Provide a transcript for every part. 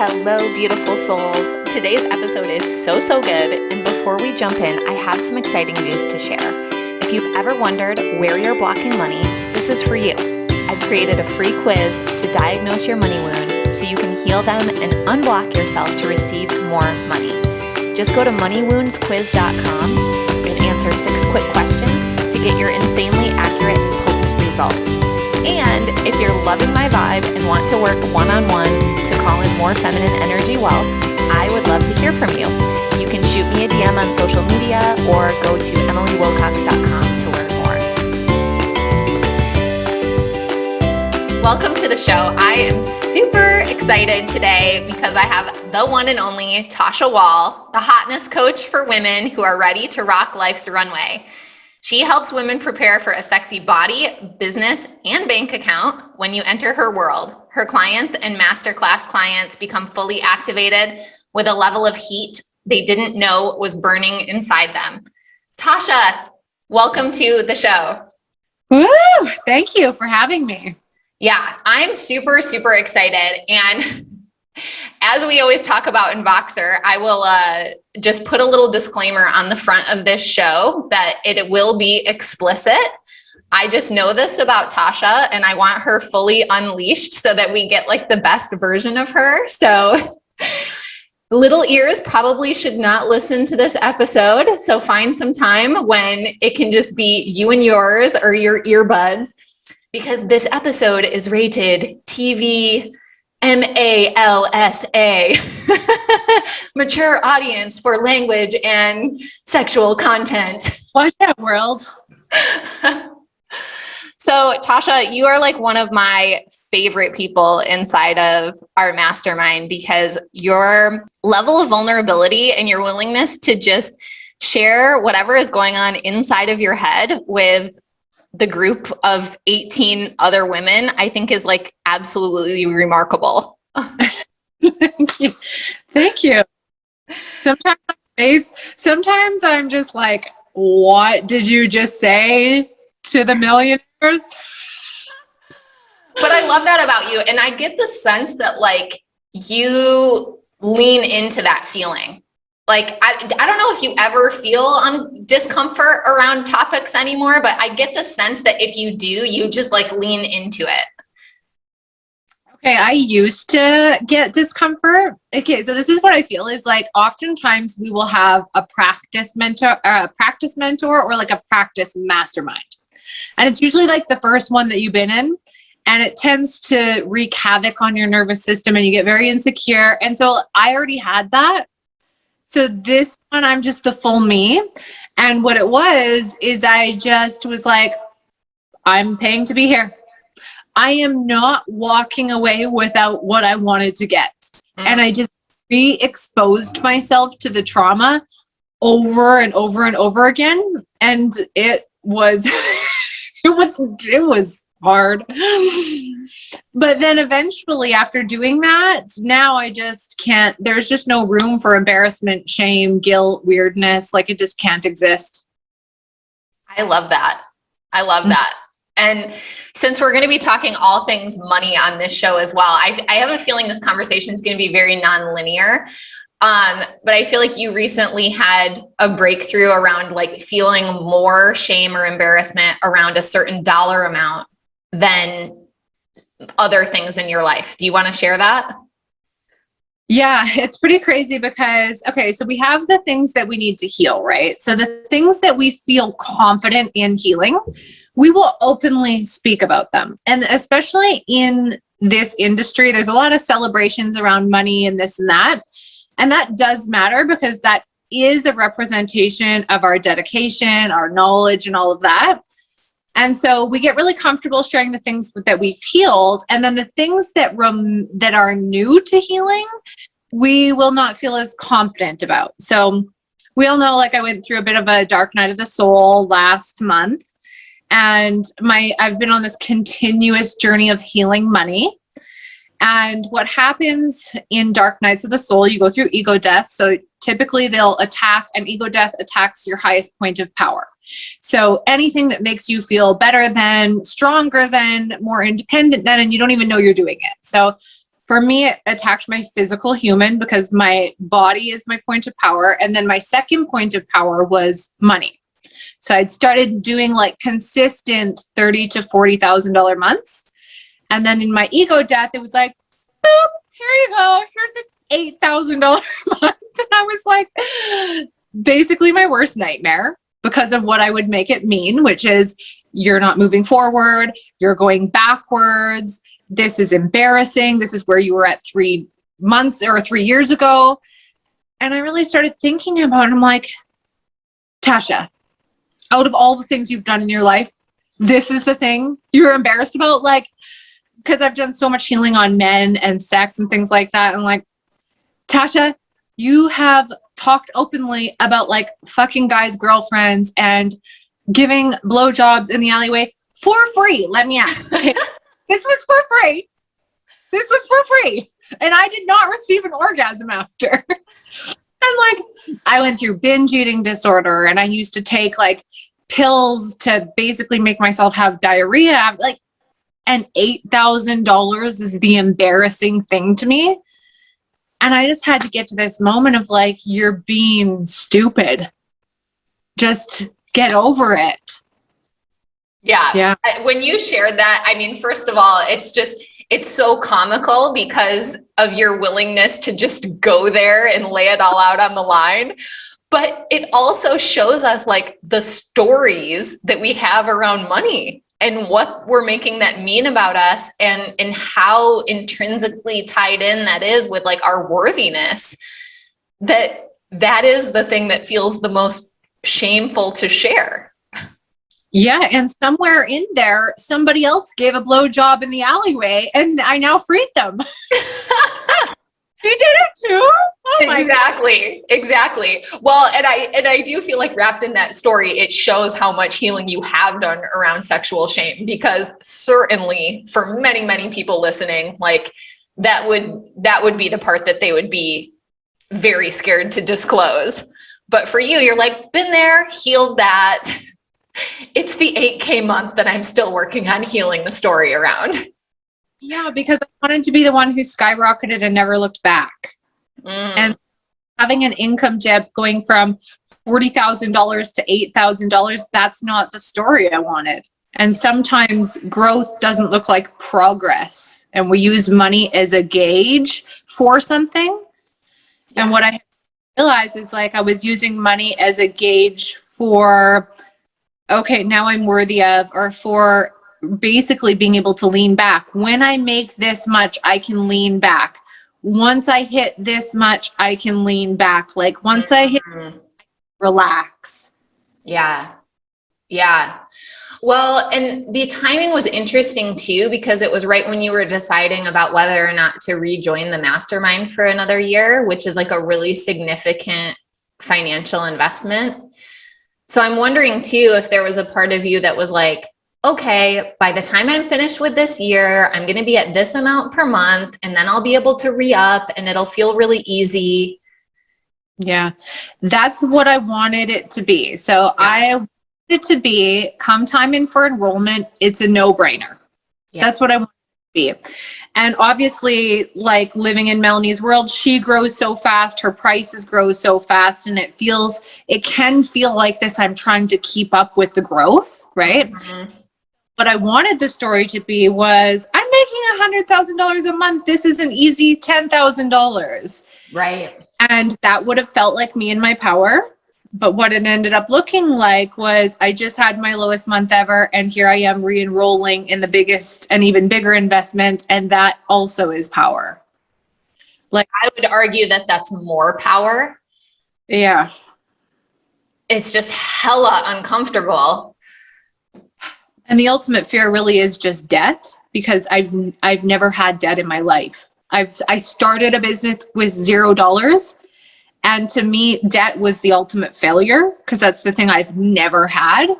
Hello, beautiful souls. Today's episode is so good. And before we jump in, I have some exciting news to share. If you've ever wondered where you're blocking money, this is for you. I've created a free quiz to diagnose your money wounds so you can heal them and unblock yourself to receive more money. Just go to moneywoundsquiz.com and answer 6 quick questions to get your insanely accurate and potent results. And if you're loving my vibe and want to work one-on-one to call in more feminine energy wealth, I would love to hear from you. You can shoot me a DM on social media or go to emilywilcox.com to learn more. Welcome to the show. I am super excited today because I have the one and only Tasha Wall, the hotness coach for women who are ready to rock life's runway. She helps women prepare for a sexy body, business, and bank account when you enter her world. Her clients and masterclass clients become fully activated with a level of heat they didn't know was burning inside them. Tasha, welcome to the show. Woo! Thank you for having me. Yeah, I'm super excited. And as we always talk about in Voxer, I will just put a little disclaimer on the front of this show that it will be explicit. I just know this about Tasha and I want her fully unleashed so that we get like the best version of her. So little ears probably should not listen to this episode. So find some time when it can just be you and yours or your earbuds, because this episode is rated TV MALSA, mature audience for language and sexual content. Watch out, world. So Tasha, you are like one of my favorite people inside of our mastermind because your level of vulnerability and your willingness to just share whatever is going on inside of your head with the group of 18 other women, I think is like absolutely remarkable. Thank you. Thank you. Sometimes I'm just like, what did you just say to the millionaires? But I love that about you. And I get the sense that like you lean into that feeling. Like, I don't know if you ever feel discomfort around topics anymore, but I get the sense that if you do, you just like lean into it. Okay, I used to get discomfort. Okay, so this is what I feel is like oftentimes we will have a practice mentor or like a practice mastermind. And it's usually like the first one that you've been in. And it tends to wreak havoc on your nervous system and you get very insecure. And so I already had that. So this one, I'm just the full me. And what it was, is I just was like, I'm paying to be here. I am not walking away without what I wanted to get. And I just re-exposed myself to the trauma over and over and over again. And it was, it was hard. But then eventually after doing that, now I just can't, there's just no room for embarrassment, shame, guilt, weirdness. Like it just can't exist. I love that. I love that. And since we're going to be talking all things money on this show as well, I have a feeling this conversation is going to be very non-linear. But I feel like you recently had a breakthrough around like feeling more shame or embarrassment around a certain dollar amount than other things in your life. Do you want to share that? Yeah, it's pretty crazy because, okay, so we have the things that we need to heal, right? So the things that we feel confident in healing, we will openly speak about them. And especially in this industry, there's a lot of celebrations around money and this and that. And that does matter because that is a representation of our dedication, our knowledge, and all of that. And so we get really comfortable sharing the things that we've healed. And then the things that are new to healing, we will not feel as confident about. So we all know, like I went through a bit of a dark night of the soul last month. And I've been on this continuous journey of healing money. And what happens in dark nights of the soul, you go through ego death. So typically they'll attack, an ego death attacks your highest point of power. So anything that makes you feel better than, stronger than, more independent than, and you don't even know you're doing it. So For me, it attacked my physical human because my body is my point of power. And then my second point of power was money. So I'd started doing like consistent $30,000 to $40,000 months. And then in my ego death, it was like, boop, here you go. Here's an $8,000 month. And I was like, basically my worst nightmare because of what I would make it mean, which is you're not moving forward. You're going backwards. This is embarrassing. This is where you were at 3 months or 3 years ago. And I really started thinking about it. I'm like, Tasha, out of all the things you've done in your life, this is the thing you're embarrassed about? Like, because I've done so much healing on men and sex and things like that. I'm like, Tasha, you have talked openly about like fucking guys' girlfriends and giving blowjobs in the alleyway for free. Let me ask. Okay. This was for free. This was for free. And I did not receive an orgasm after. And like, I went through binge eating disorder and I used to take like pills to basically make myself have diarrhea. Like, and $8,000 is the embarrassing thing to me. And I just had to get to this moment of like, you're being stupid. Just get over it. Yeah. When you shared that, I mean, first of all, it's so comical because of your willingness to just go there and lay it all out on the line. But it also shows us like the stories that we have around money and what we're making that mean about us and how intrinsically tied in that is with like our worthiness, that is the thing that feels the most shameful to share. Yeah. And somewhere in there, somebody else gave a blowjob in the alleyway and I now freed them. You did it too? Oh my God. Exactly. Well, and I do feel like wrapped in that story, it shows how much healing you have done around sexual shame, because certainly for many, many people listening, like that would be the part that they would be very scared to disclose. But for you, you're like, been there, healed that. It's the 8K month that I'm still working on healing the story around. Yeah, because I wanted to be the one who skyrocketed and never looked back. And having an income dip going from $40,000 to $8,000, that's not the story I wanted. And sometimes growth doesn't look like progress. And we use money as a gauge for something. Yeah. And what I realized is like I was using money as a gauge for, okay, now I'm worthy of, or for basically being able to lean back. When I make this much, I can lean back. Once I hit this much, I can lean back. Like once I hit, relax. Yeah. Well, and the timing was interesting too, because it was right when you were deciding about whether or not to rejoin the mastermind for another year, which is like a really significant financial investment. So I'm wondering too, if there was a part of you that was like, okay, by the time I'm finished with this year, I'm going to be at this amount per month, and then I'll be able to re-up and it'll feel really easy. Yeah, that's what I wanted it to be. So I wanted it to be, come time in for enrollment, it's a no-brainer. Yeah. That's what I want it to be. And obviously, like living in Melanie's world, she grows so fast, her prices grow so fast, and it can feel like this, I'm trying to keep up with the growth, right? Mm-hmm. What I wanted the story to be was, I'm making $100,000 a month. This is an easy $10,000. Right. And that would have felt like me in my power. But what it ended up looking like was I just had my lowest month ever. And here I am re-enrolling in the biggest and even bigger investment. And that also is power. Like I would argue that that's more power. Yeah. It's just hella uncomfortable. And the ultimate fear really is just debt, because I've never had debt in my life. I started a business with $0. And to me, debt was the ultimate failure, because that's the thing I've never had.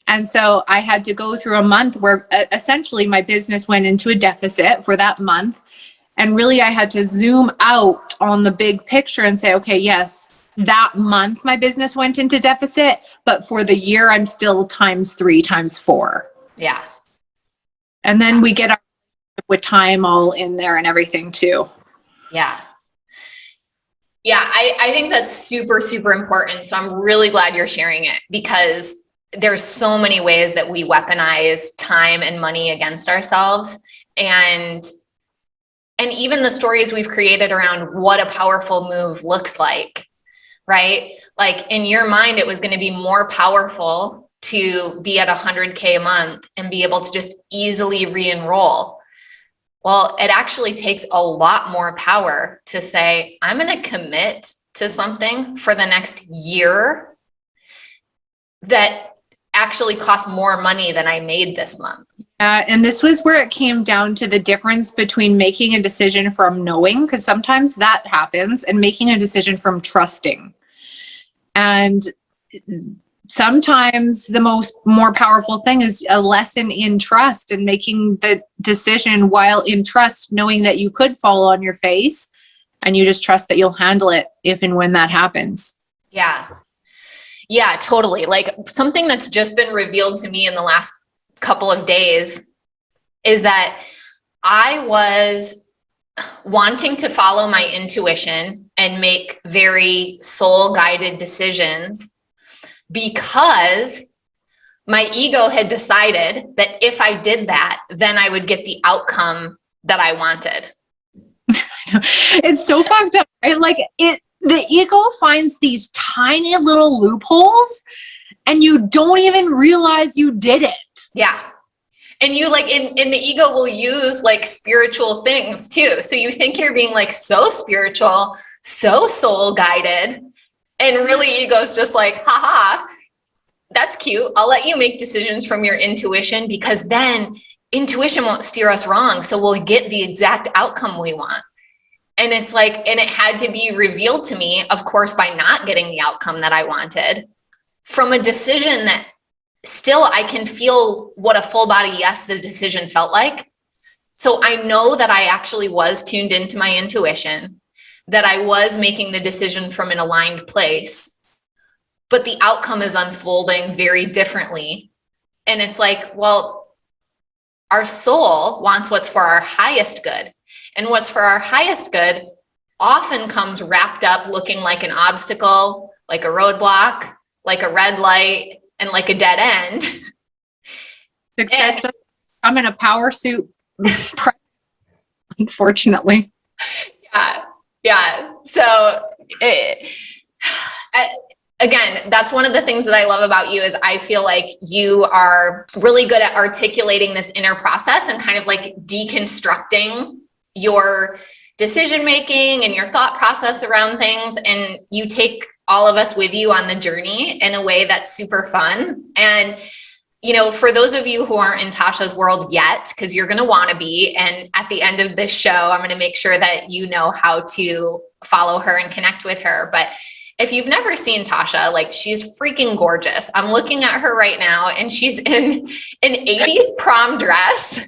And so I had to go through a month where essentially my business went into a deficit for that month. And really I had to zoom out on the big picture and say, okay, yes, that month my business went into deficit, but for the year I'm still times 3, times 4. Yeah. And then we get our with time all in there and everything too. Yeah. Yeah, I think that's super, super important. So I'm really glad you're sharing it, because there's so many ways that we weaponize time and money against ourselves. And even the stories we've created around what a powerful move looks like, right? Like in your mind, it was going to be more powerful to be at 100K a month and be able to just easily re-enroll. Well, it actually takes a lot more power to say, I'm going to commit to something for the next year that actually costs more money than I made this month. And this was where it came down to the difference between making a decision from knowing, because sometimes that happens, and making a decision from trusting. And sometimes the more powerful thing is a lesson in trust, and making the decision while in trust, knowing that you could fall on your face, and you just trust that you'll handle it if and when that happens. Yeah. Yeah, totally. Like something that's just been revealed to me in the last couple of days is that I was wanting to follow my intuition and make very soul guided decisions because my ego had decided that if I did that, then I would get the outcome that I wanted. It's so fucked up, right? Like the ego finds these tiny little loopholes and you don't even realize you did it. Yeah. And you like in the ego will use like spiritual things too. So you think you're being like so spiritual, so soul guided, and really ego's just like, haha, that's cute. I'll let you make decisions from your intuition, because then intuition won't steer us wrong. So we'll get the exact outcome we want. And it's like, and it had to be revealed to me, of course, by not getting the outcome that I wanted from a decision that still I can feel what a full body yes the decision felt like. So I know that I actually was tuned into my intuition, that I was making the decision from an aligned place, but the outcome is unfolding very differently. And it's like, well, our soul wants what's for our highest good. And what's for our highest good often comes wrapped up looking like an obstacle, like a roadblock, like a red light, and like a dead end. Success. I'm in a power suit, unfortunately. Yeah. So again, that's one of the things that I love about you is I feel like you are really good at articulating this inner process and kind of like deconstructing your decision-making and your thought process around things. And you take all of us with you on the journey in a way that's super fun. And, you know, for those of you who aren't in Tasha's world yet, because you're going to want to be, and at the end of this show, I'm going to make sure that you know how to follow her and connect with her. But if you've never seen Tasha, like she's freaking gorgeous. I'm looking at her right now and she's in an 80s prom dress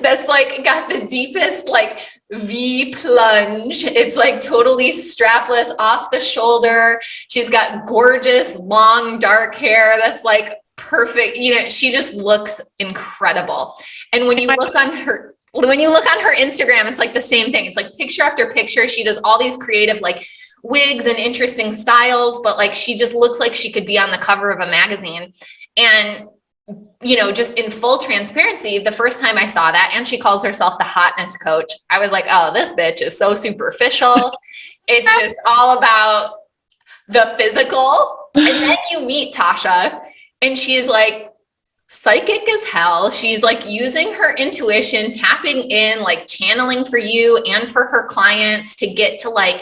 that's like got the deepest like V plunge. It's like totally strapless off the shoulder. She's got gorgeous long dark hair that's like perfect. You know, she just looks incredible. And when you look on her Instagram, it's like the same thing. It's like picture after picture. She does all these creative like wigs and interesting styles, but like she just looks like she could be on the cover of a magazine. And you know, just in full transparency, the first time I saw that, and she calls herself the hotness coach, I was like, oh, this bitch is so superficial. It's just all about the physical. And then you meet Tasha and she's like psychic as hell. She's like using her intuition, tapping in, like channeling for you and for her clients to get to like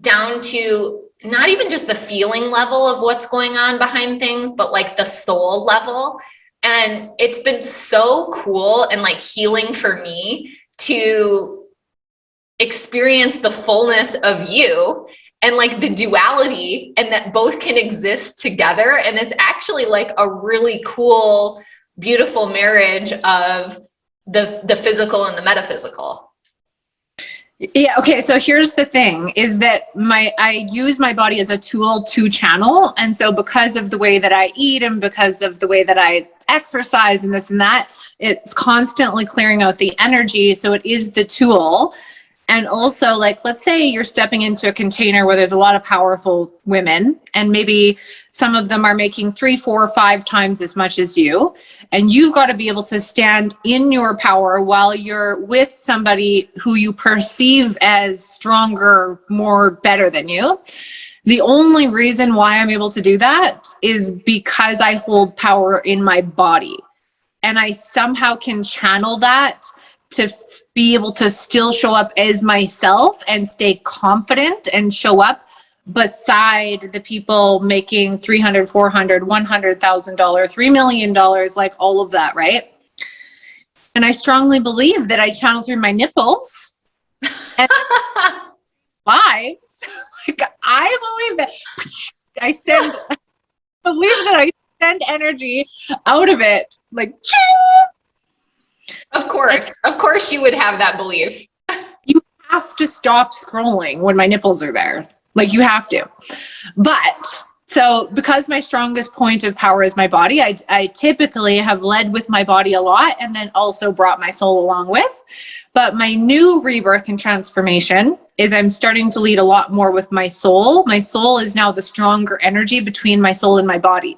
down to not even just the feeling level of what's going on behind things, but like the soul level. And it's been so cool and like healing for me to experience the fullness of you and like the duality, and that both can exist together. And it's actually like a really cool, beautiful marriage of the physical and the metaphysical. Yeah. Okay. So here's the thing is that I use my body as a tool to channel. And so because of the way that I eat and because of the way that I exercise and this and that, it's constantly clearing out the energy. So it is the tool. And also, like, let's say you're stepping into a container where there's a lot of powerful women, and maybe some of them are making 3, 4, 5 times as much as you. And you've got to be able to stand in your power while you're with somebody who you perceive as stronger, more better than you. The only reason why I'm able to do that is because I hold power in my body. And I somehow can channel that to be able to still show up as myself and stay confident and show up beside the people making $300, $400, $100,000, $3 million, like all of that, right? And I strongly believe that I channel through my nipples and lives. Like, I believe that I send energy out of it, like, Of course you would have that belief. You have to stop scrolling when my nipples are there. Like, you have to. But so because my strongest point of power is my body, I typically have led with my body a lot and then also brought my soul along with. But my new rebirth and transformation is I'm starting to lead a lot more with my soul. My soul is now the stronger energy between my soul and my body.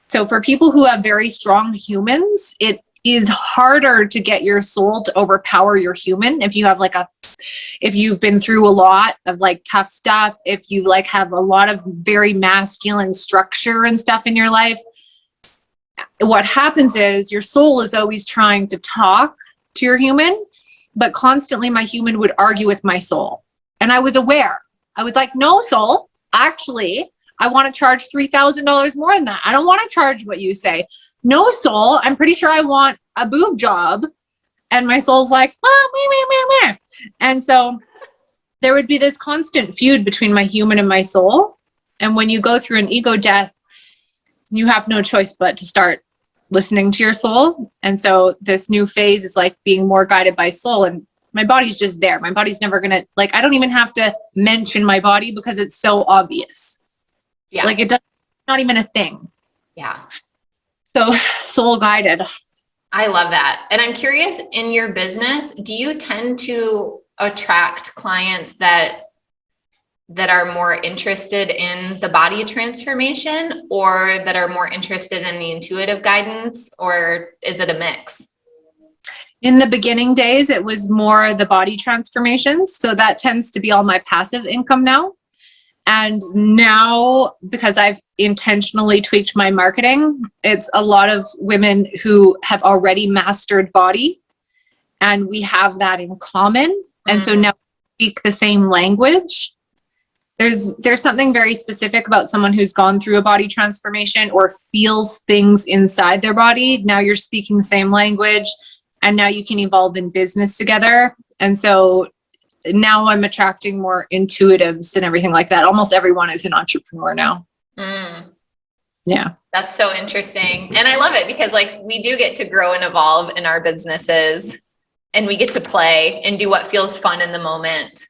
So for people who have very strong humans, it is harder to get your soul to overpower your human. If you have if you've been through a lot of like tough stuff, if you like have a lot of very masculine structure and stuff in your life, what happens is your soul is always trying to talk to your human, but constantly my human would argue with my soul. And I was aware. I was like, no, soul, actually, I want to charge $3,000 more than that. I don't want to charge what you say. No, soul, I'm pretty sure I want a boob job. And my soul's like, oh, meh. And so there would be this constant feud between my human and my soul. And when you go through an ego death, you have no choice but to start listening to your soul. And so this new phase is like being more guided by soul. And my body's just there. My body's never going to, like, I don't even have to mention my body because it's so obvious. Yeah. Like it does not even a thing. Yeah. So soul guided. I love that. And I'm curious, in your business, do you tend to attract clients that are more interested in the body transformation, or that are more interested in the intuitive guidance, or is it a mix? In the beginning days, it was more the body transformations. So that tends to be all my passive income now. And now, because I've intentionally tweaked my marketing, it's a lot of women who have already mastered body, and we have that in common. And so now we speak the same language. There's something very specific about someone who's gone through a body transformation or feels things inside their body. Now you're speaking the same language, and now you can evolve in business together. And so now I'm attracting more intuitives and everything like that. Almost everyone is an entrepreneur now. Yeah. That's so interesting. And I love it because like we do get to grow and evolve in our businesses, and we get to play and do what feels fun in the moment.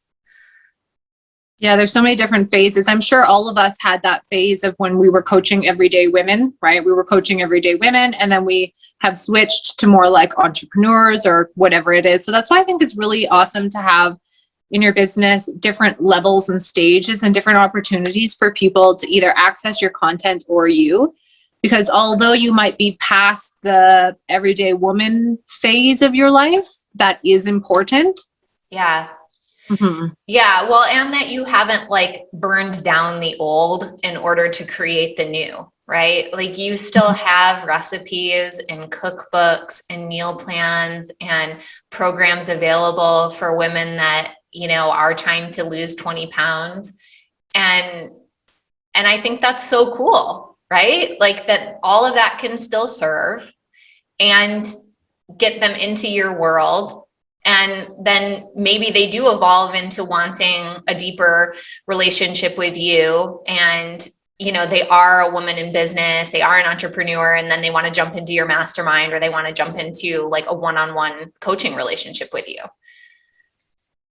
Yeah, there's so many different phases. I'm sure all of us had that phase of when we were coaching everyday women, right? We were coaching everyday women, and then we have switched to more like entrepreneurs or whatever it is. So that's why I think it's really awesome to have in your business different levels and stages and different opportunities for people to either access your content or you. Because although you might be past the everyday woman phase of your life, that is important. Yeah. Mm-hmm. Yeah. Well, and that you haven't like burned down the old in order to create the new, right? Like you still have recipes and cookbooks and meal plans and programs available for women that, you know, are trying to lose 20 pounds. And I think that's so cool, right? Like that all of that can still serve and get them into your world. And then maybe they do evolve into wanting a deeper relationship with you. And, you know, they are a woman in business, they are an entrepreneur, and then they want to jump into your mastermind, or they want to jump into like a one-on-one coaching relationship with you.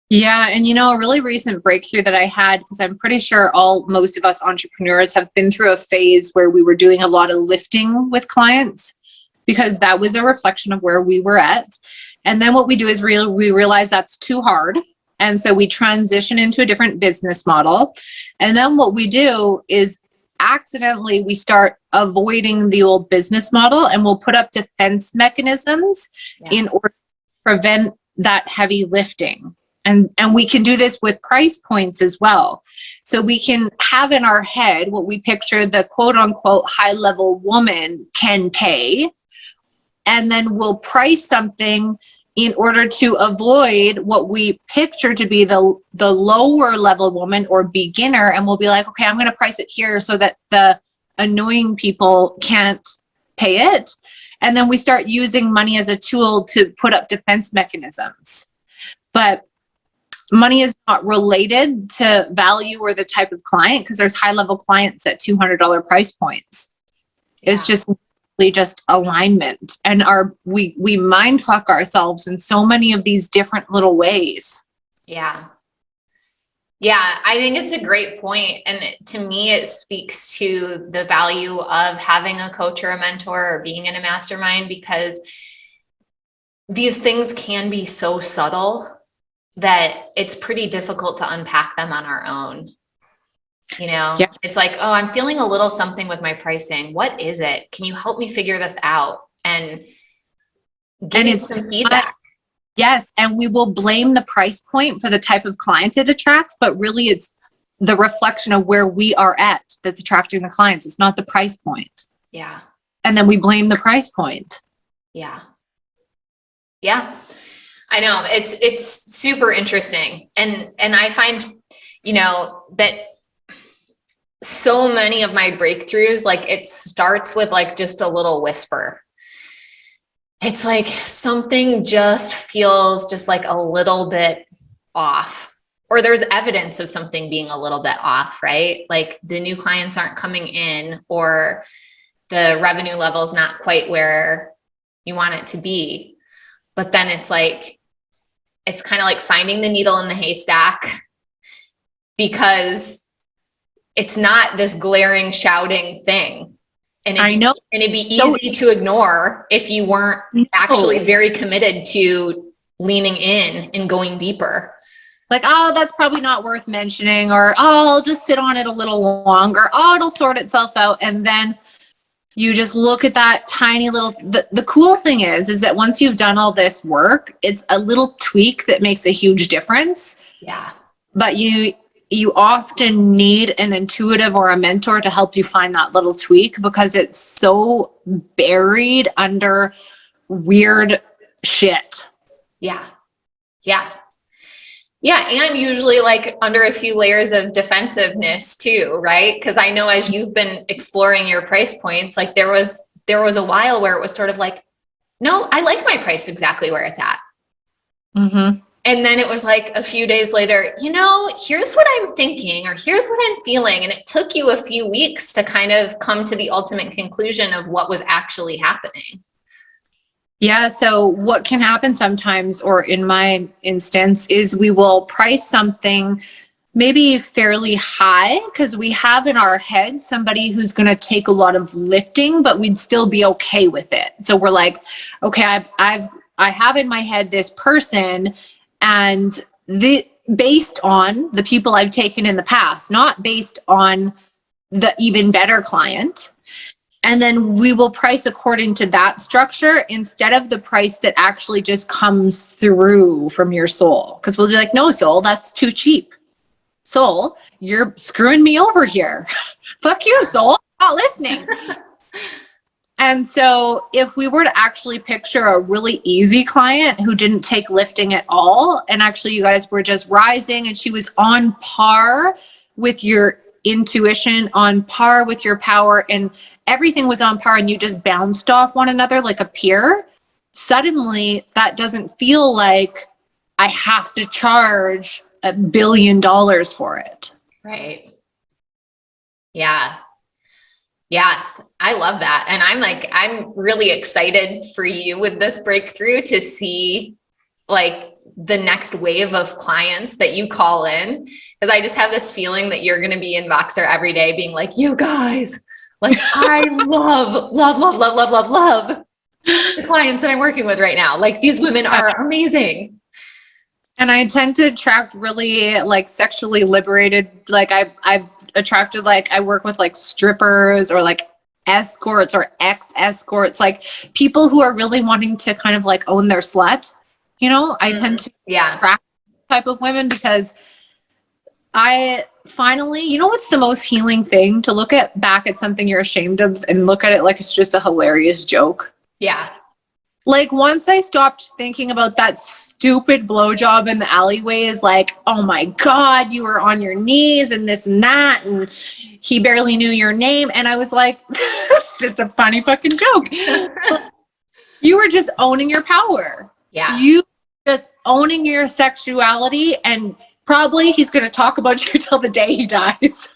Yeah. And, you know, a really recent breakthrough that I had, because I'm pretty sure most of us entrepreneurs have been through a phase where we were doing a lot of lifting with clients. because that was a reflection of where we were at. And then what we do is we realize that's too hard. And so we transition into a different business model. And then what we do is accidentally we start avoiding the old business model, and we'll put up defense mechanisms in order to prevent that heavy lifting. And we can do this with price points as well. So we can have in our head what we picture the quote unquote high level woman can pay. And then we'll price something in order to avoid what we picture to be the lower level woman or beginner. And we'll be like, okay, I'm going to price it here so that the annoying people can't pay it. And then we start using money as a tool to put up defense mechanisms. But money is not related to value or the type of client, because there's high level clients at $200 price points. It's just alignment, and we mind fuck ourselves in so many of these different little ways. Yeah, I think it's a great point. And to me, it speaks to the value of having a coach or a mentor or being in a mastermind, because these things can be so subtle that it's pretty difficult to unpack them on our own. It's like, oh, I'm feeling a little something with my pricing. What is it? Can you help me figure this out? And give me some feedback. Yes. And we will blame the price point for the type of client it attracts, but really it's the reflection of where we are at that's attracting the clients. It's not the price point. Yeah. And then we blame the price point. Yeah. I know it's super interesting. And I find, that so many of my breakthroughs, like it starts with like just a little whisper. It's like something just feels just like a little bit off, or there's evidence of something being a little bit off, right? Like the new clients aren't coming in, or the revenue level is not quite where you want it to be. But then it's like, it's kind of like finding the needle in the haystack, because it's not this glaring, shouting thing. And it'd be easy to ignore if you weren't actually very committed to leaning in and going deeper. Like, oh, that's probably not worth mentioning, or, oh, I'll just sit on it a little longer. Oh, it'll sort itself out. And then you just look at that tiny little, the cool thing is that once you've done all this work, it's a little tweak that makes a huge difference. Yeah. But you often need an intuitive or a mentor to help you find that little tweak, because it's so buried under weird shit. Yeah. And usually like under a few layers of defensiveness too, right? Because I know as you've been exploring your price points, like there was a while where it was sort of like, no, I like my price exactly where it's at. Mm-hmm. And then it was like a few days later, here's what I'm thinking, or here's what I'm feeling. And it took you a few weeks to kind of come to the ultimate conclusion of what was actually happening. Yeah. So what can happen sometimes, or in my instance, is we will price something maybe fairly high because we have in our head somebody who's going to take a lot of lifting, but we'd still be okay with it. So we're like, okay, I have in my head this person, and based on the people I've taken in the past, not based on the even better client. And then we will price according to that structure instead of the price that actually just comes through from your soul. Because we'll be like, no, soul, that's too cheap. Soul, you're screwing me over here. Fuck you, soul. I'm not listening. And so if we were to actually picture a really easy client who didn't take lifting at all, and actually you guys were just rising and she was on par with your intuition, on par with your power, and everything was on par, and you just bounced off one another like a peer, suddenly that doesn't feel like I have to charge $1 billion for it. Right. Yeah. Yes. I love that. And I'm really excited for you with this breakthrough to see like the next wave of clients that you call in. Cause I just have this feeling that you're going to be in Voxer every day being like, you guys, like I love. the clients that I'm working with right now. Like these women are amazing. And I tend to attract really like sexually liberated, like I've attracted, like I work with like strippers or like escorts or ex-escorts, like people who are really wanting to kind of like own their slut. You know, I tend to attract type of women because I finally, you know what's the most healing thing? To look at back at something you're ashamed of and look at it like it's just a hilarious joke. Yeah. Like once I stopped thinking about that stupid blowjob in the alleyway is like, oh my God, you were on your knees and this and that, and he barely knew your name. And I was like, it's just a funny fucking joke. You were just owning your power. Yeah. You just owning your sexuality, and probably he's going to talk about you till the day he dies.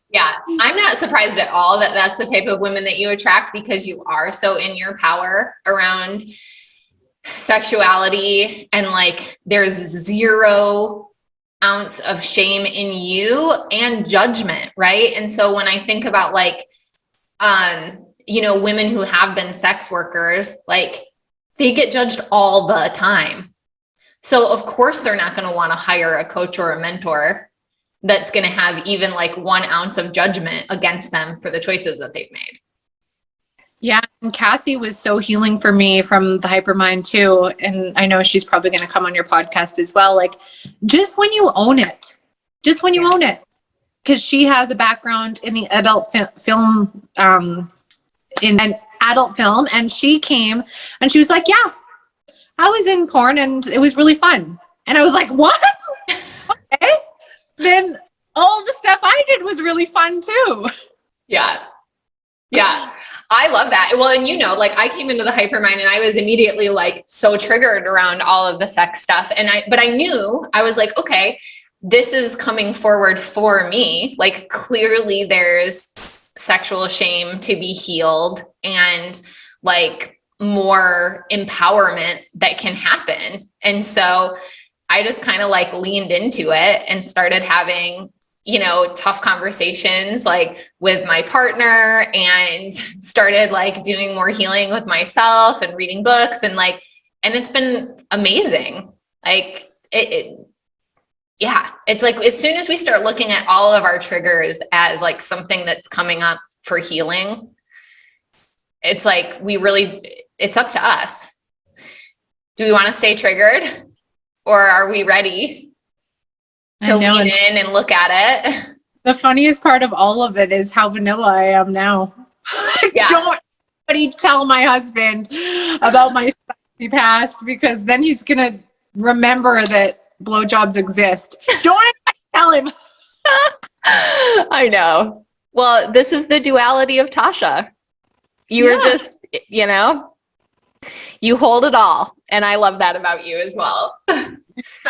Yeah, I'm not surprised at all that that's the type of women that you attract, because you are so in your power around sexuality, and like there's 0 ounce of shame in you and judgment, right? And so when I think about like, you know, women who have been sex workers, like they get judged all the time. So of course they're not going to want to hire a coach or a mentor that's going to have even like 1 ounce of judgment against them for the choices that they've made. Yeah. And Cassie was so healing for me from the Hypermind too. And I know she's probably going to come on your podcast as well. Like just when you own it, because she has a background in the adult film, in an adult film. And she came and she was like, yeah, I was in porn and it was really fun. And I was like, what? Okay. Then all the stuff I did was really fun too. Yeah. Yeah. I love that. Well, and you know, like I came into the Hypermind and I was immediately like so triggered around all of the sex stuff. But I knew, I was like, okay, this is coming forward for me. Like clearly there's sexual shame to be healed and like more empowerment that can happen. And so I just kind of like leaned into it and started having, you know, tough conversations like with my partner, and started like doing more healing with myself and reading books and like, and it's been amazing. Like yeah, it's like, as soon as we start looking at all of our triggers as like something that's coming up for healing, it's like, it's up to us. Do we want to stay triggered? Or are we ready to lean in and look at it? The funniest part of all of it is how vanilla I am now. Yeah. Don't anybody tell my husband about my spicy past, because then he's going to remember that blowjobs exist. Don't anybody tell him. I know. Well, this is the duality of Tasha. You are just, you know, you hold it all. And I love that about you as well.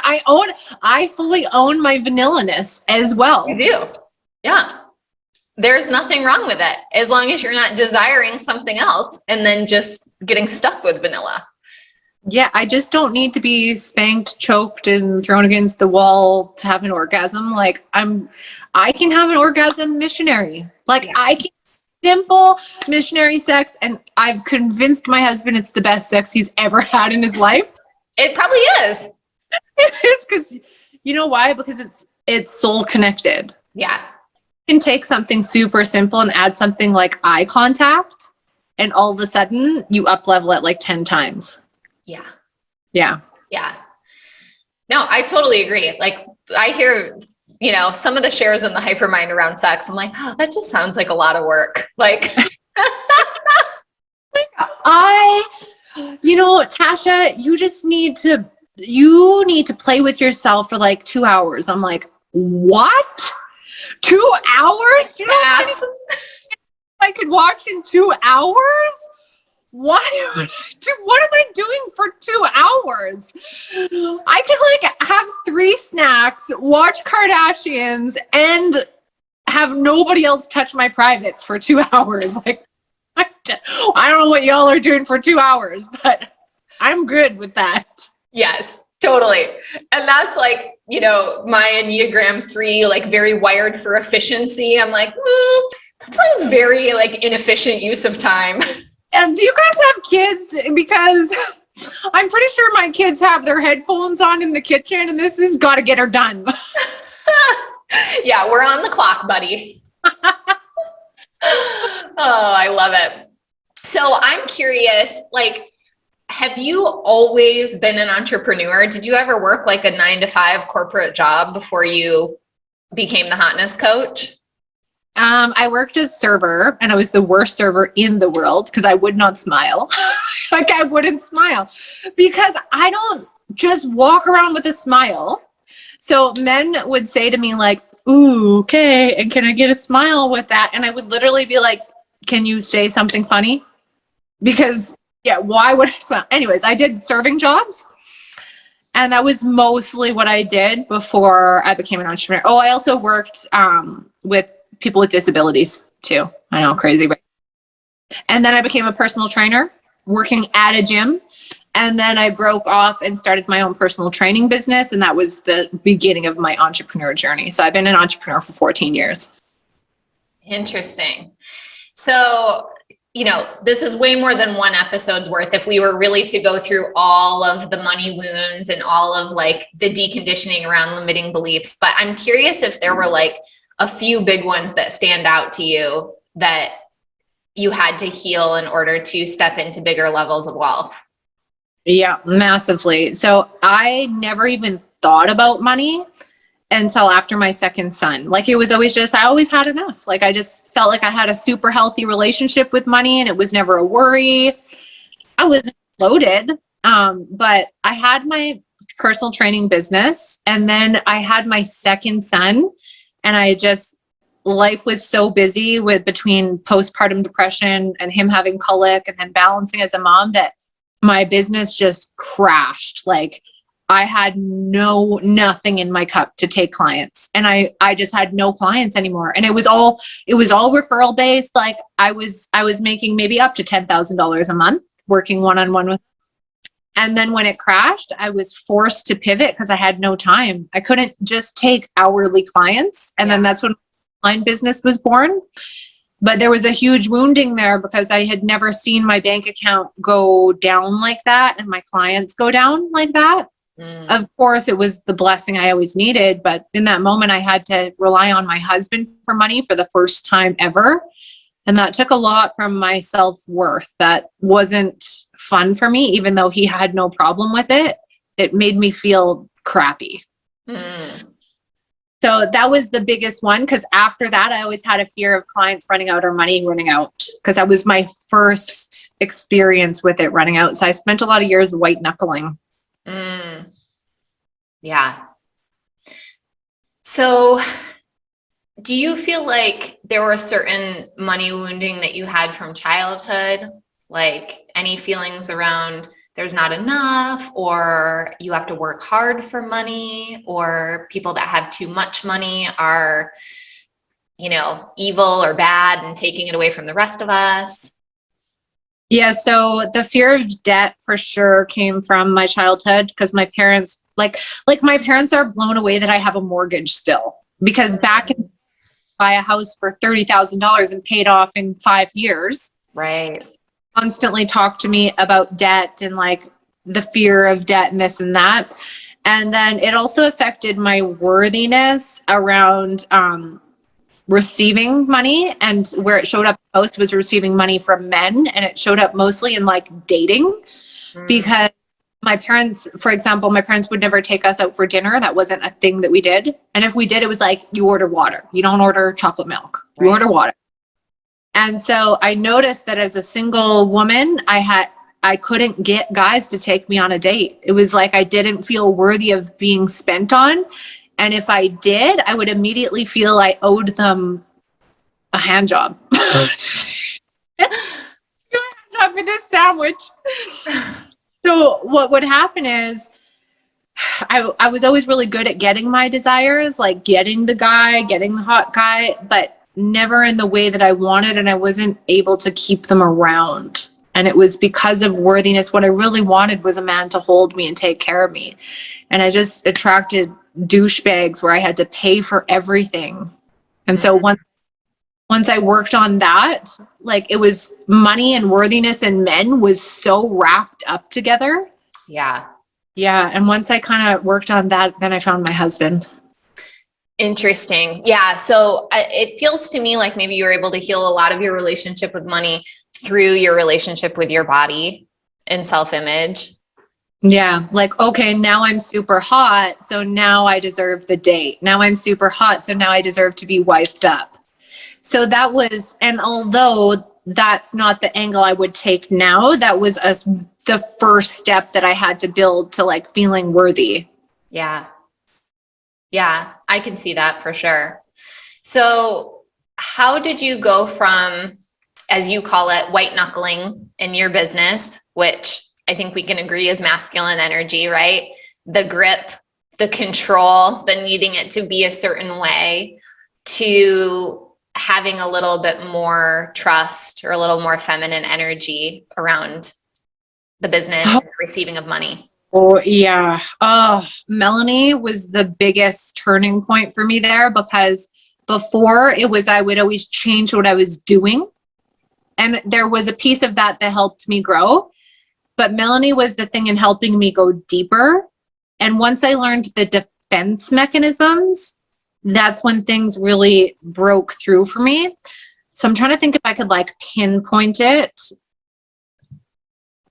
I fully own my vanilla-ness as well. You do. Yeah. There's nothing wrong with it, as long as you're not desiring something else and then just getting stuck with vanilla. Yeah, I just don't need to be spanked, choked, and thrown against the wall to have an orgasm. Like I can have an orgasm missionary. Like I can simple missionary sex, and I've convinced my husband it's the best sex he's ever had in his life. It probably is. It is, because you know why? Because it's soul connected. Yeah. You can take something super simple and add something like eye contact, and all of a sudden you up level it like 10 times. Yeah. Yeah. Yeah. No, I totally agree. Like I hear, you know, some of the shares in the Hypermind around sex. I'm like, oh, that just sounds like a lot of work. Like, you know, Tasha, you need to play with yourself for like 2 hours. I'm like, what? 2 hours? Do you know I could watch in 2 hours? What am I doing for 2 hours? I could like have 3 snacks, watch Kardashians, and have nobody else touch my privates for 2 hours. Like, I don't know what y'all are doing for 2 hours, but I'm good with that. Yes, totally. And that's like, you know, my Enneagram 3, like very wired for efficiency. I'm like, that sounds very like inefficient use of time. And do you guys have kids? Because I'm pretty sure my kids have their headphones on in the kitchen, and this has got to get her done. Yeah, we're on the clock, buddy. Oh, I love it. So I'm curious, like, have you always been an entrepreneur? Did you ever work like a 9-to-5 corporate job before you became the hotness coach? I worked as server, and I was the worst server in the world because I would not smile. Like, I wouldn't smile because I don't just walk around with a smile. So men would say to me like, ooh, okay, and can I get a smile with that? And I would literally be like, can you say something funny? Because yeah, why would I smile? Anyways, I did serving jobs. And that was mostly what I did before I became an entrepreneur. Oh, I also worked with people with disabilities too. I know, crazy. Right? And then I became a personal trainer working at a gym. And then I broke off and started my own personal training business. And that was the beginning of my entrepreneur journey. So I've been an entrepreneur for 14 years. Interesting. So, you know, this is way more than one episode's worth if we were really to go through all of the money wounds and all of like the deconditioning around limiting beliefs. But I'm curious if there were like a few big ones that stand out to you that you had to heal in order to step into bigger levels of wealth. Yeah, massively. So I never even thought about money until after my second son. Like, it was always just, I always had enough. Like, I just felt like I had a super healthy relationship with money and it was never a worry. I wasn't loaded. But I had my personal training business, and then I had my second son, and life was so busy with between postpartum depression and him having colic and then balancing as a mom that my business just crashed. Like, I had nothing in my cup to take clients, and I just had no clients anymore. And it was all referral based. Like, I was making maybe up to $10,000 a month working one-on-one with. And then when it crashed, I was forced to pivot because I had no time. I couldn't just take hourly clients. And then that's when my online business was born. But there was a huge wounding there because I had never seen my bank account go down like that and my clients go down like that. Of course, it was the blessing I always needed. But in that moment, I had to rely on my husband for money for the first time ever. And that took a lot from my self-worth. That wasn't fun for me, even though he had no problem with it. It made me feel crappy. So that was the biggest one, because after that, I always had a fear of clients running out or money running out, because that was my first experience with it running out. So I spent a lot of years white knuckling. Yeah. So do you feel like there were certain money wounding that you had from childhood? Like any feelings around there's not enough, or you have to work hard for money, or people that have too much money are, you know, evil or bad and taking it away from the rest of us? Yeah, so the fear of debt for sure came from my childhood, because my parents, like my parents are blown away that I have a mortgage still, because back in buy a house for $30,000 and paid off in 5 years. Right. Constantly talk to me about debt and like the fear of debt and this and that. And then it also affected my worthiness around receiving money, and where it showed up most was receiving money from men, and it showed up mostly in like dating, because my parents, for example, my parents would never take us out for dinner. That wasn't a thing that we did. And if we did, it was like, you order water. You don't order chocolate milk. You order water. And so I noticed that as a single woman, I couldn't get guys to take me on a date. It was like I didn't feel worthy of being spent on. And if I did, I would immediately feel I owed them a hand job. A hand job for this sandwich. So what would happen is I was always really good at getting my desires, like getting the guy, getting the hot guy, but never in the way that I wanted. And I wasn't able to keep them around. And it was because of worthiness. What I really wanted was a man to hold me and take care of me. And I just attracted douchebags where I had to pay for everything. And so once once I worked on that, like it was money and worthiness and men was so wrapped up together. Yeah. Yeah. And once I kind of worked on that, then I found my husband. Interesting. Yeah. So it feels to me like maybe you were able to heal a lot of your relationship with money through your relationship with your body and self-image. Yeah. Like, okay, now I'm super hot. So now I deserve the date. Now I'm super hot. So now I deserve to be wifed up. So that was, and although that's not the angle I would take now, that was the first step that I had to build to like feeling worthy. Yeah. Yeah, I can see that for sure. So how did you go from, as you call it, white knuckling in your business, which I think we can agree is masculine energy, right? The grip, the control, the needing it to be a certain way, to having a little bit more trust or a little more feminine energy around the business and the receiving of money? Oh, yeah. Oh, Melanie was the biggest turning point for me there, because before it was, I would always change what I was doing. And there was a piece of that that helped me grow. But Melanie was the thing in helping me go deeper. And once I learned the defense mechanisms, that's when things really broke through for me. So I'm trying to think if I could like pinpoint it.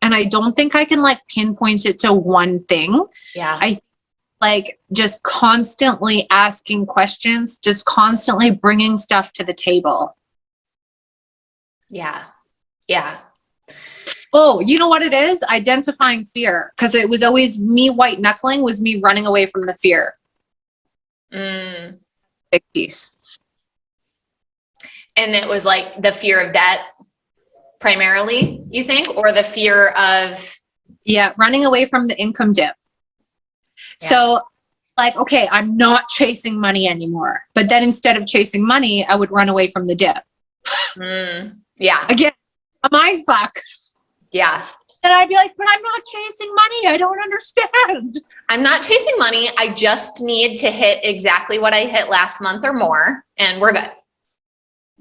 And I don't think I can like pinpoint it to one thing. Yeah. I like just constantly asking questions, just constantly bringing stuff to the table. Yeah. Yeah. Oh, you know what it is? Identifying fear. Because it was always me white knuckling was me running away from the fear. Big piece. And it was like the fear of debt primarily, you think, or the fear of... Yeah, running away from the income dip. Yeah. So like, okay, I'm not chasing money anymore. But then instead of chasing money, I would run away from the dip. Yeah. Again, a mind fuck. Yeah. And I'd be like, but I'm not chasing money. I don't understand. I'm not chasing money. I just need to hit exactly what I hit last month or more, and we're good.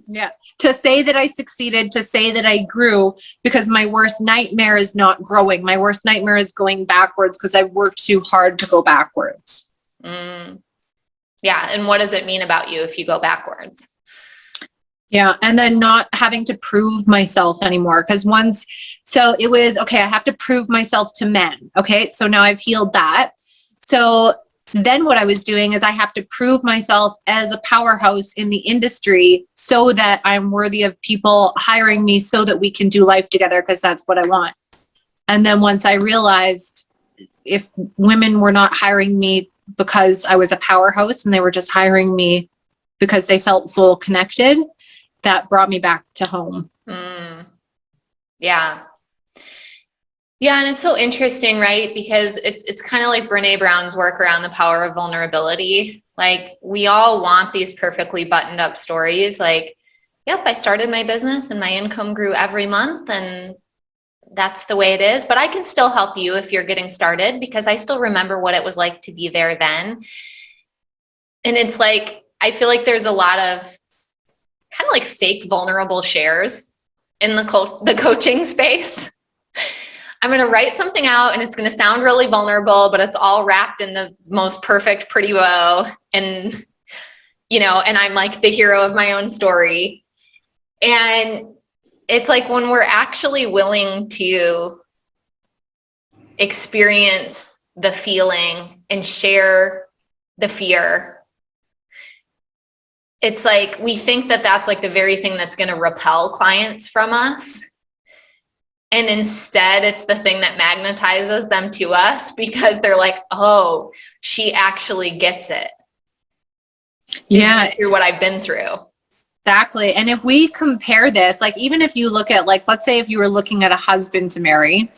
Yeah. To say that I succeeded, to say that I grew, because my worst nightmare is not growing. My worst nightmare is going backwards because I worked too hard to go backwards. Yeah. And what does it mean about you if you go backwards? Yeah. And then not having to prove myself anymore. Because so it was, okay, I have to prove myself to men. Okay. So now I've healed that. So then what I was doing is I have to prove myself as a powerhouse in the industry so that I'm worthy of people hiring me so that we can do life together, because that's what I want. And then once I realized if women were not hiring me because I was a powerhouse and they were just hiring me because they felt soul connected, that brought me back to home. Yeah. Yeah. And it's so interesting, right? Because it's kind of like Brene Brown's work around the power of vulnerability. Like, we all want these perfectly buttoned up stories. Like, yep, I started my business and my income grew every month and that's the way it is. But I can still help you if you're getting started, because I still remember what it was like to be there then. And it's like, I feel like there's a lot of kind of like fake vulnerable shares in the coaching space. I'm going to write something out and it's going to sound really vulnerable, but it's all wrapped in the most perfect, pretty bow. And, and I'm like the hero of my own story. And it's like, when we're actually willing to experience the feeling and share the fear, it's like, we think that that's like the very thing that's going to repel clients from us. And instead, it's the thing that magnetizes them to us, because they're like, oh, she actually gets it. She's been through what I've been through. Exactly. And if we compare this, like, even if you look at, like, let's say if you were looking at a husband to marry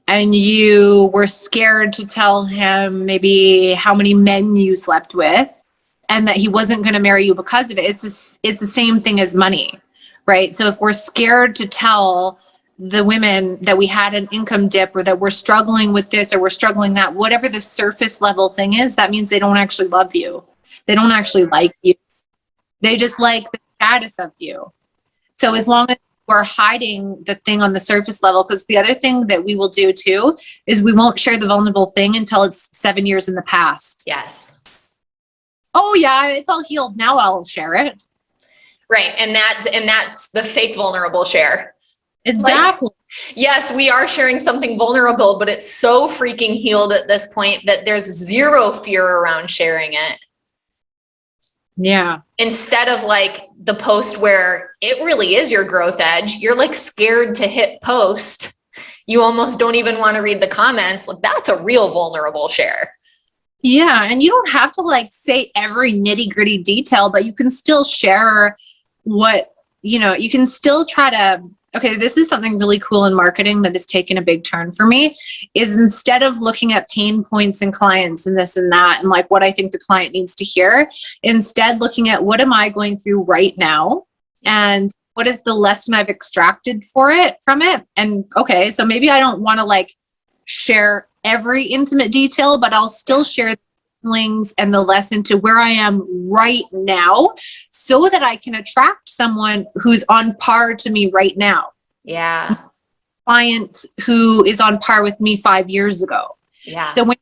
and you were scared to tell him maybe how many men you slept with and that he wasn't going to marry you because of it, it's the same thing as money, right? So if we're scared to tell the women that we had an income dip, or that we're struggling with this or we're struggling that, whatever the surface level thing is, that means they don't actually love you. They don't actually like you. They just like the status of you. So as long as we're hiding the thing on the surface level, because the other thing that we will do too is we won't share the vulnerable thing until it's 7 years in the past. Yes. Oh yeah, it's all healed. Now I'll share it. Right. And that's the fake vulnerable share. Exactly. Like, yes, we are sharing something vulnerable, but it's so freaking healed at this point that there's zero fear around sharing it. Yeah. Instead of like the post where it really is your growth edge, you're like scared to hit post. You almost don't even want to read the comments. Like, that's a real vulnerable share. Yeah. And you don't have to like say every nitty gritty detail, but you can still share what, you can still try to, okay, this is something really cool in marketing that has taken a big turn for me, is instead of looking at pain points in clients and this and that, and like what I think the client needs to hear, instead looking at what am I going through right now? And what is the lesson I've extracted from it? And okay, so maybe I don't want to like share every intimate detail, but I'll still share feelings and the lesson to where I am right now so that I can attract someone who's on par to me right now. Yeah. Client who is on par with me 5 years ago. Yeah. So when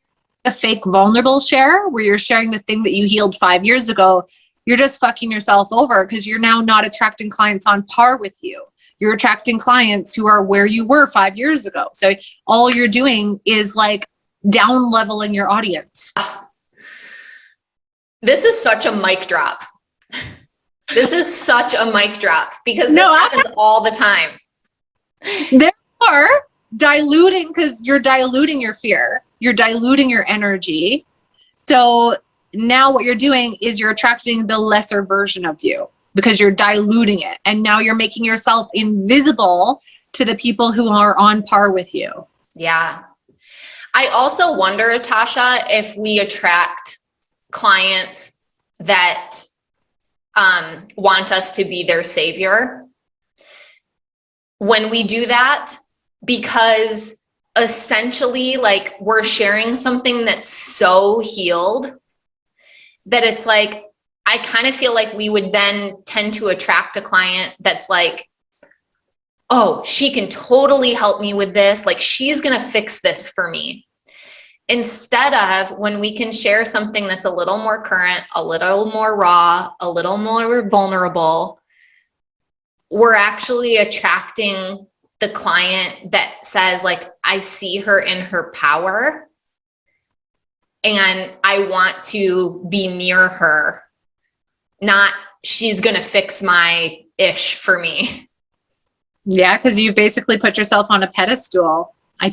a fake vulnerable share where you're sharing the thing that you healed 5 years ago, you're just fucking yourself over because you're now not attracting clients on par with you. You're attracting clients who are where you were 5 years ago. So all you're doing is like down leveling your audience. This is such a mic drop. This is such a mic drop because this happens all the time. They're diluting because you're diluting your fear. You're diluting your energy. So now what you're doing is you're attracting the lesser version of you because you're diluting it. And now you're making yourself invisible to the people who are on par with you. Yeah. I also wonder, Tasha, if we attract clients that want us to be their savior when we do that, because essentially like we're sharing something that's so healed that it's like, I kind of feel like we would then tend to attract a client that's like, oh, she can totally help me with this. Like she's going to fix this for me. Instead of when we can share something that's a little more current, a little more raw, a little more vulnerable, we're actually attracting the client that says like, I see her in her power and I want to be near her, not she's going to fix my ish for me. Yeah, because you basically put yourself on a pedestal. I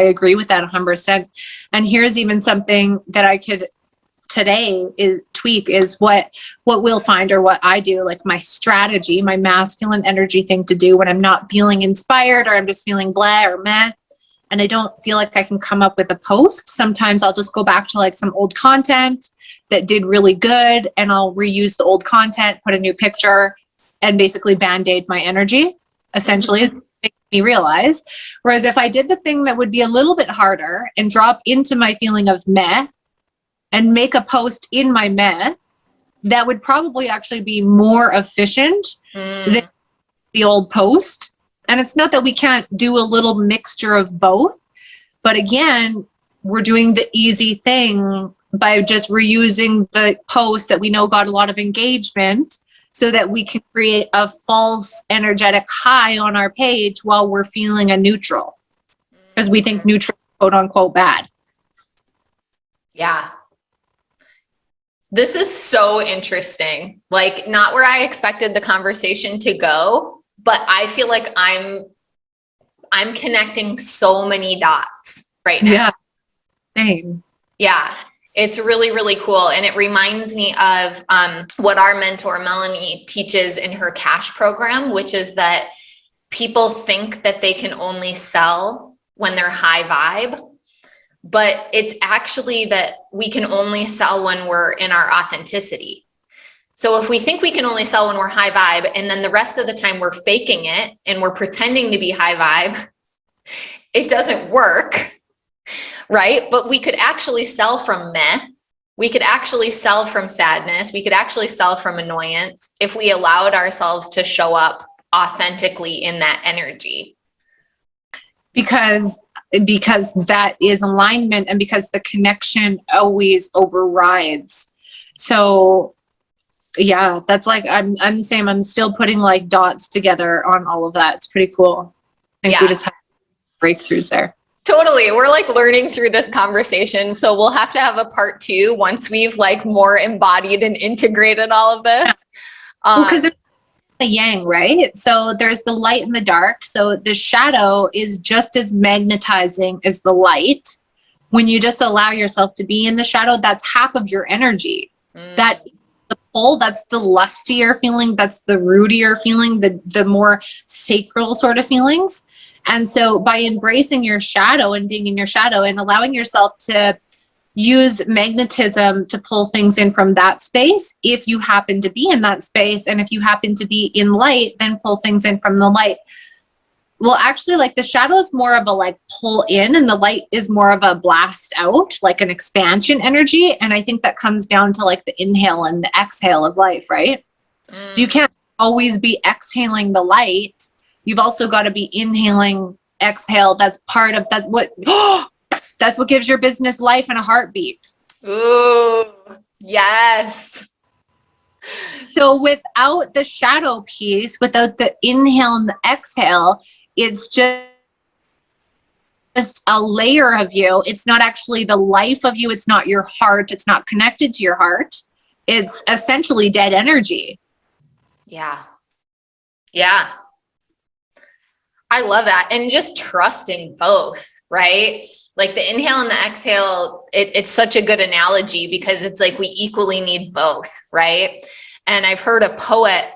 agree with that 100%. And here's even something that I could today is tweak is what we'll find or what I do, like my strategy, my masculine energy thing to do when I'm not feeling inspired or I'm just feeling blah or meh. And I don't feel like I can come up with a post. Sometimes I'll just go back to like some old content that did really good and I'll reuse the old content, put a new picture and basically band-aid my energy, essentially, is making me realize. Whereas if I did the thing that would be a little bit harder and drop into my feeling of meh and make a post in my meh, that would probably actually be more efficient than the old post. And it's not that we can't do a little mixture of both, but again, we're doing the easy thing by just reusing the post that we know got a lot of engagement so that we can create a false energetic high on our page while we're feeling a neutral because we think neutral, quote unquote, bad. Yeah. This is so interesting. Like not where I expected the conversation to go, but I feel like I'm connecting so many dots right now. Yeah. Same. Yeah. It's really, really cool. And it reminds me of what our mentor, Melanie, teaches in her cash program, which is that people think that they can only sell when they're high vibe, but it's actually that we can only sell when we're in our authenticity. So if we think we can only sell when we're high vibe, and then the rest of the time we're faking it and we're pretending to be high vibe, it doesn't work. Right? But we could actually sell from meh, We could actually sell from sadness. We could actually sell from annoyance if we allowed ourselves to show up authentically in that energy. Because that is alignment, and because the connection always overrides. So yeah, that's like, I'm the same. I'm still putting like dots together on all of that. It's pretty cool. I think we just have breakthroughs there. Totally. We're like learning through this conversation. So we'll have to have a part 2 once we've like more embodied and integrated all of this. Well, because there's the yang, right? So there's the light and the dark. So the shadow is just as magnetizing as the light. When you just allow yourself to be in the shadow, that's half of your energy. That the pull, that's the lustier feeling, that's the rootier feeling, the more sacral sort of feelings. And so by embracing your shadow and being in your shadow and allowing yourself to use magnetism to pull things in from that space, if you happen to be in that space, and if you happen to be in light, then pull things in from the light. Well, actually, like the shadow is more of a like pull in, and the light is more of a blast out, like an expansion energy. And I think that comes down to like the inhale and the exhale of life, right? So you can't always be exhaling the light. You've also got to be inhaling, exhale. That's what gives your business life and a heartbeat. Ooh, yes. So without the shadow piece, without the inhale and the exhale, it's just a layer of you. It's not actually the life of you. It's not your heart. It's not connected to your heart. It's essentially dead energy. Yeah. Yeah. I love that. And just trusting both, right? Like the inhale and the exhale, it's such a good analogy because it's like we equally need both, right? And I've heard a poet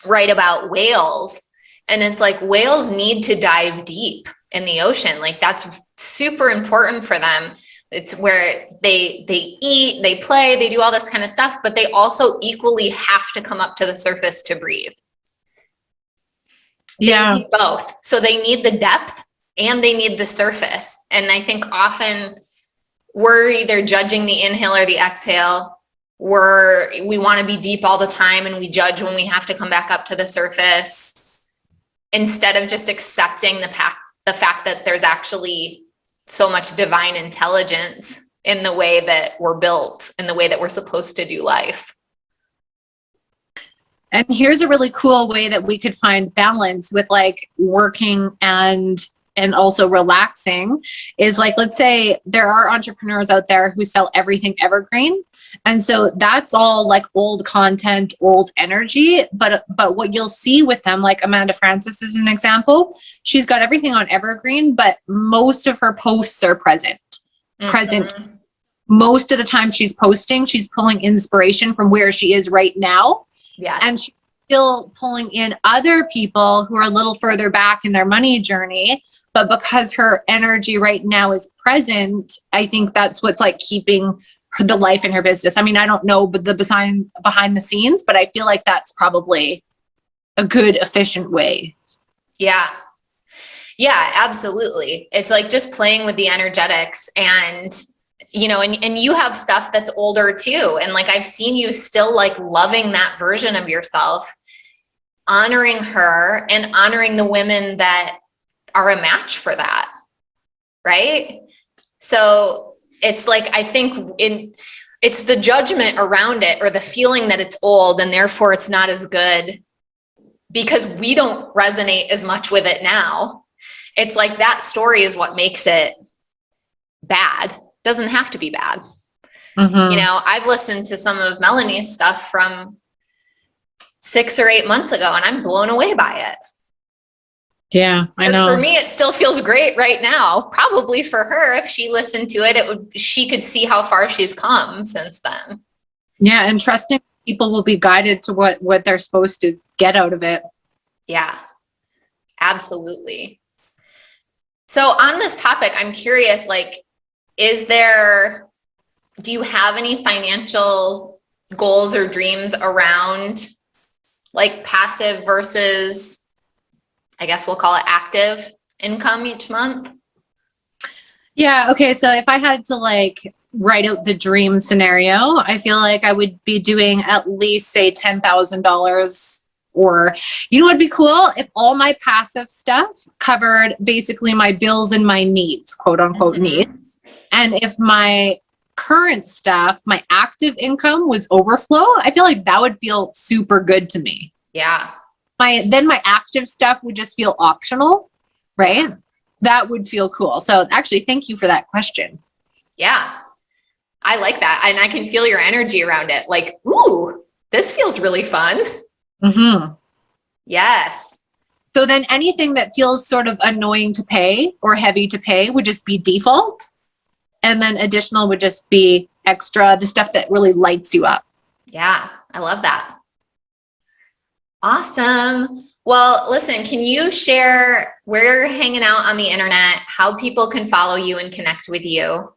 write about whales, and it's like whales need to dive deep in the ocean. Like that's super important for them. It's where they eat, they play, they do all this kind of stuff, but they also equally have to come up to the surface to breathe. They need both. So they need the depth and they need the surface. And I think often we're either judging the inhale or the exhale. We want to be deep all the time, and we judge when we have to come back up to the surface, instead of just accepting the fact that there's actually so much divine intelligence in the way that we're built, in the way that we're supposed to do life. And here's a really cool way that we could find balance with like working and also relaxing is like, let's say there are entrepreneurs out there who sell everything evergreen. And so that's all like old content, old energy. But what you'll see with them, like Amanda Francis is an example, she's got everything on evergreen, but most of her posts are present. Most of the time she's posting, she's pulling inspiration from where she is right now. Yes. And she's still pulling in other people who are a little further back in their money journey. But because her energy right now is present, I think that's what's like keeping the life in her business. I mean, I don't know but the behind the scenes, but I feel like that's probably a good, efficient way. Yeah. Yeah, absolutely. It's like just playing with the energetics, and you know, and you have stuff that's older too. And like, I've seen you still like loving that version of yourself, honoring her and honoring the women that are a match for that. Right. So it's like, I think it's the judgment around it, or the feeling that it's old and therefore it's not as good because we don't resonate as much with it now. It's like that story is what makes it bad. Doesn't have to be bad. Mm-hmm. You know, I've listened to some of Melanie's stuff from 6 or 8 months ago, and I'm blown away by it. Yeah, I know. For me, it still feels great right now. Probably for her, if she listened to it, she could see how far she's come since then. Yeah, and trusting people will be guided to what they're supposed to get out of it. Yeah, absolutely. So on this topic, I'm curious, like, do you have any financial goals or dreams around like passive versus, I guess we'll call it active income each month? Yeah. Okay. So if I had to like write out the dream scenario, I feel like I would be doing at least, say, $10,000. Or, you know, what'd be cool if all my passive stuff covered basically my bills and my needs, quote unquote needs. And if my current stuff, my active income was overflow, I feel like that would feel super good to me. Yeah. Then my active stuff would just feel optional, right? That would feel cool. So actually, thank you for that question. Yeah. I like that. And I can feel your energy around it. Like, ooh, this feels really fun. Mm-hmm. Yes. So then anything that feels sort of annoying to pay or heavy to pay would just be default. And then additional would just be extra, the stuff that really lights you up. Yeah, I love that. Awesome. Well, listen, can you share where you're hanging out on the internet, how people can follow you and connect with you?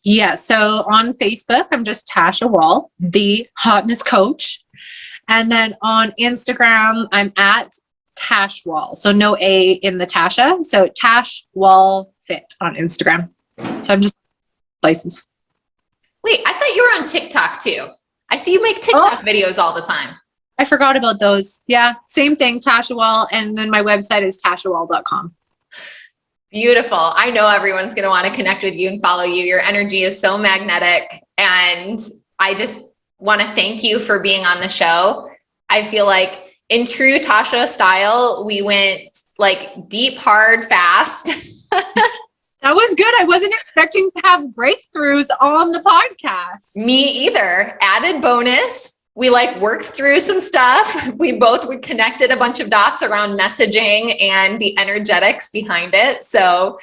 Yeah. So on Facebook, I'm just Tasha Wall, the hotness coach. And then on Instagram, I'm at Tash Wall. So no A in the Tasha. So Tash Wall Fit on Instagram. So I'm just places. Wait, I thought you were on TikTok too. I see you make TikTok videos all the time. I forgot about those. Yeah. Same thing, Tasha Wall. And then my website is tashawall.com. Beautiful. I know everyone's going to want to connect with you and follow you. Your energy is so magnetic. And I just want to thank you for being on the show. I feel like in true Tasha style, we went like deep, hard, fast. That was good. I wasn't expecting to have breakthroughs on the podcast. Me either. Added bonus. We like worked through some stuff. We connected a bunch of dots around messaging and the energetics behind it. So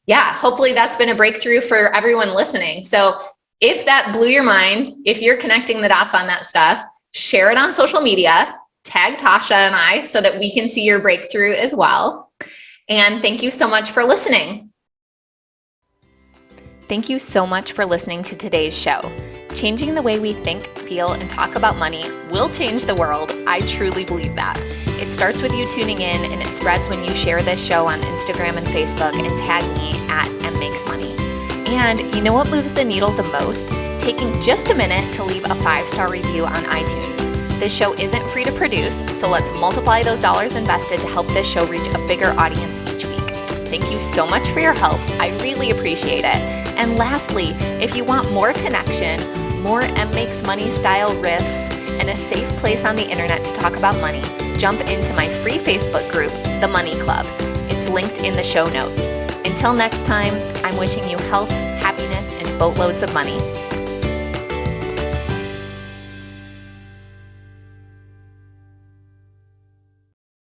yeah, hopefully that's been a breakthrough for everyone listening. So if that blew your mind, if you're connecting the dots on that stuff, share it on social media, tag Tasha and I so that we can see your breakthrough as well. And thank you so much for listening. Thank you so much for listening to today's show. Changing the way we think, feel, and talk about money will change the world. I truly believe that. It starts with you tuning in, and it spreads when you share this show on Instagram and Facebook and tag me at mmakesmoney. And you know what moves the needle the most? Taking just a minute to leave a 5-star review on iTunes. This show isn't free to produce, so let's multiply those dollars invested to help this show reach a bigger audience each week. Thank you so much for your help. I really appreciate it. And lastly, if you want more connection, more M Makes Money style riffs, and a safe place on the internet to talk about money, jump into my free Facebook group, The Money Club. It's linked in the show notes. Until next time, I'm wishing you health, happiness, and boatloads of money.